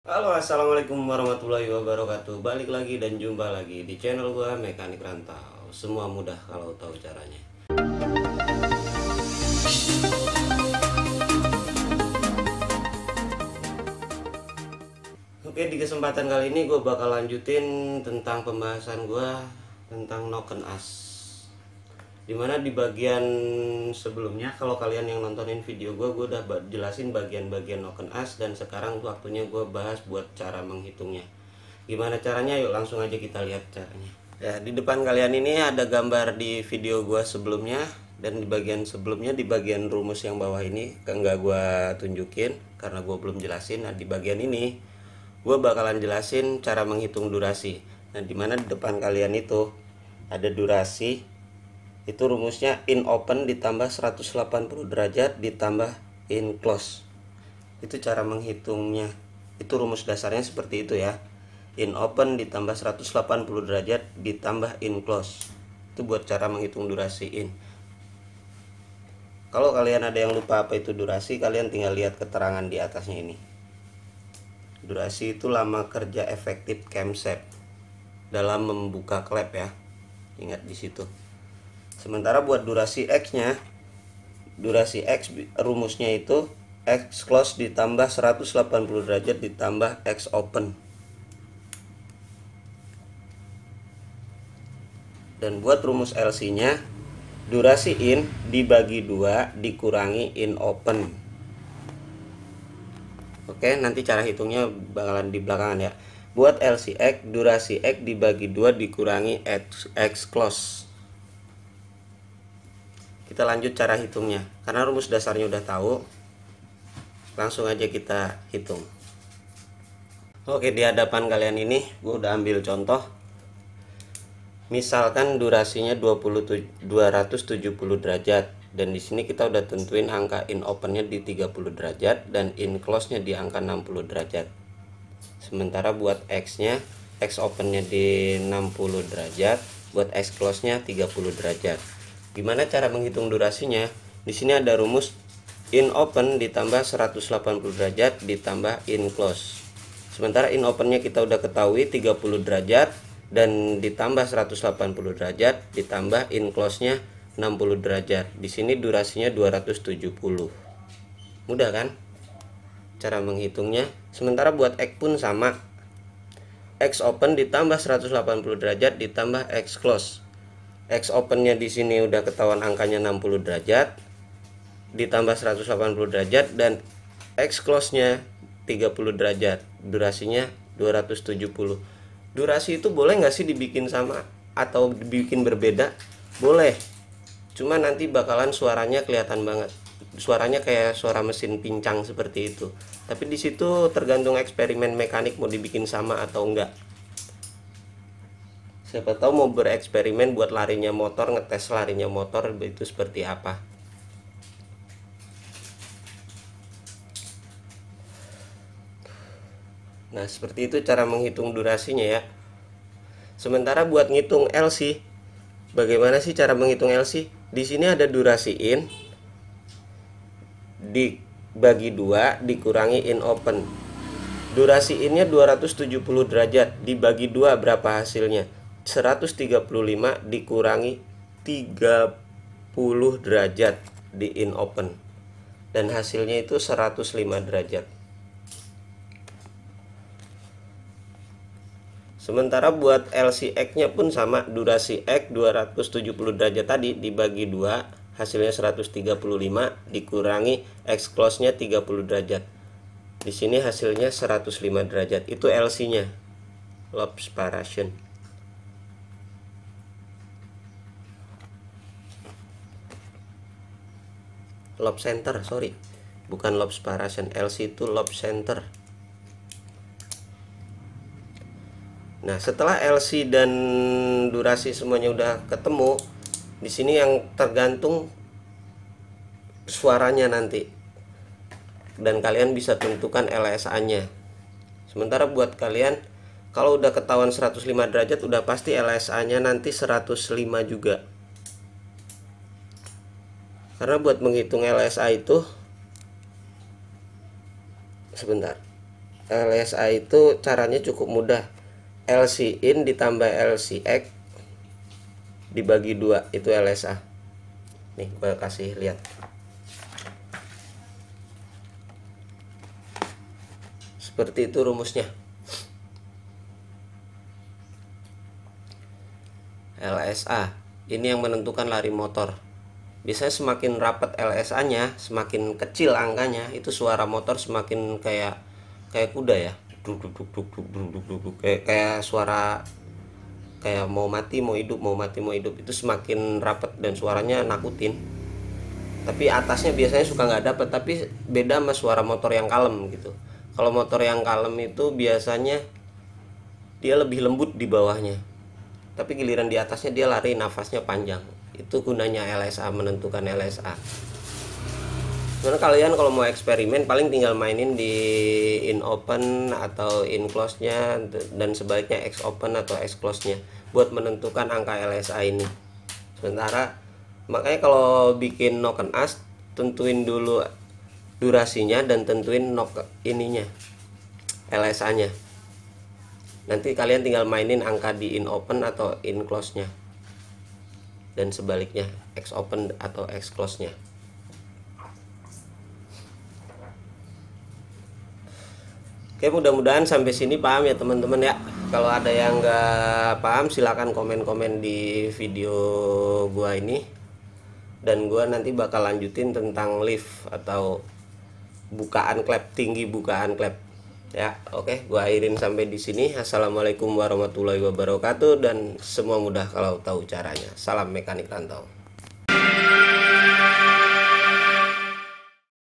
Halo, assalamualaikum warahmatullahi wabarakatuh. Balik lagi dan jumpa lagi di channel gua Mekanik Rantau. Semua mudah kalau tahu caranya. Oke, di kesempatan kali ini gue bakal lanjutin tentang pembahasan gua tentang Noken As. Dimana di bagian sebelumnya, kalau kalian yang nontonin video gue udah jelasin bagian-bagian Noken As, dan sekarang waktunya gue bahas buat cara menghitungnya. Gimana caranya? Yuk langsung aja kita lihat caranya. Ya, di depan kalian ini ada gambar di video gue sebelumnya, dan di bagian sebelumnya, di bagian rumus yang bawah ini nggak gue tunjukin karena gue belum jelasin. Nah, di bagian ini gue bakalan jelasin cara menghitung durasi. Nah, dimana di depan kalian itu ada durasi. Itu rumusnya in open ditambah 180 derajat ditambah in close. Itu cara menghitungnya. Itu rumus dasarnya seperti itu ya. In open ditambah 180 derajat ditambah in close. Itu buat cara menghitung durasi in. Kalau kalian ada yang lupa apa itu durasi, kalian tinggal lihat keterangan di atasnya ini. Durasi itu lama kerja efektif camshaft dalam membuka klep ya. Ingat di situ. Sementara buat durasi X-nya, durasi X rumusnya itu X close ditambah 180 derajat ditambah X open. Dan buat rumus LC-nya, durasi in dibagi 2 dikurangi in open. Oke, nanti cara hitungnya bakalan di belakangan ya. Buat LCX, durasi X dibagi 2 dikurangi X close. Kita lanjut cara hitungnya. Karena rumus dasarnya udah tahu, langsung aja kita hitung. Oke, di hadapan kalian ini gue udah ambil contoh. Misalkan durasinya 270 derajat, dan di sini kita udah tentuin angka in opennya di 30 derajat dan in close-nya di angka 60 derajat. Sementara buat X-nya, X opennya di 60 derajat, buat X close-nya 30 derajat. Gimana cara menghitung durasinya? Di sini ada rumus in open ditambah 180 derajat ditambah in close. Sementara in opennya kita udah ketahui 30 derajat dan ditambah 180 derajat ditambah in close-nya 60 derajat. Di sini durasinya 270. Mudah kan cara menghitungnya? Sementara buat X pun sama. X open ditambah 180 derajat ditambah X close. X opennya di sini udah ketahuan angkanya 60 derajat ditambah 180 derajat dan X close-nya 30 derajat. Durasinya 270. Durasi itu boleh nggak sih dibikin sama atau dibikin berbeda? Boleh. Cuma nanti bakalan suaranya kelihatan banget. Suaranya kayak suara mesin pincang seperti itu. Tapi di situ tergantung eksperimen mekanik mau dibikin sama atau enggak. Siapa tahu mau bereksperimen buat larinya motor, ngetes larinya motor itu seperti apa. Nah, seperti itu cara menghitung durasinya ya. Sementara buat ngitung LC, bagaimana sih cara menghitung LC? Di sini ada durasi in dibagi 2 dikurangi in open. Durasi innya 270 derajat dibagi 2 berapa hasilnya? 135 dikurangi 30 derajat di in open. Dan hasilnya itu 105 derajat. Sementara buat LCX-nya pun sama, durasi X 270 derajat tadi dibagi 2, hasilnya 135 dikurangi X close-nya 30 derajat. Di sini hasilnya 105 derajat. Itu LC-nya. Lob separation. Lob center, sorry. Bukan lob separation, LC itu lob center. Nah, setelah LC dan durasi semuanya udah ketemu, di sini yang tergantung suaranya nanti. Dan kalian bisa tentukan LSA-nya. Sementara buat kalian, kalau udah ketahuan 105 derajat, udah pasti LSA-nya nanti 105 juga. Karena buat menghitung LSA itu, sebentar. LSA itu caranya cukup mudah. LC in ditambah LC X dibagi 2 itu LSA. Nih gue kasih lihat. Seperti itu rumusnya. LSA ini yang menentukan lari motor. Biasanya semakin rapat LSA-nya, semakin kecil angkanya, itu suara motor semakin kayak kuda ya. Kayak suara kayak mau mati mau hidup, mau mati mau hidup, itu semakin rapat dan suaranya nakutin. Tapi atasnya biasanya suka nggak dapet, tapi beda sama suara motor yang kalem gitu. Kalau motor yang kalem itu biasanya dia lebih lembut di bawahnya, tapi giliran di atasnya dia lari nafasnya panjang. Itu gunanya LSA, menentukan LSA. Karena kalian kalau mau eksperimen paling tinggal mainin di in open atau in close nya, dan sebaliknya X open atau X close nya buat menentukan angka LSA ini. Sementara makanya kalau bikin noken as, tentuin dulu durasinya dan tentuin nok ininya LSA nya. Nanti kalian tinggal mainin angka di in open atau in close nya, dan sebaliknya X open atau X close nya. Oke, mudah-mudahan sampai sini paham ya teman-teman ya. Kalau ada yang nggak paham silahkan komen-komen di video gua ini, dan gua nanti bakal lanjutin tentang lift atau bukaan klep, tinggi bukaan klep ya. Oke, gua akhirin sampai di sini. Assalamualaikum warahmatullahi wabarakatuh, dan semua mudah kalau tahu caranya. Salam mekanik rantau.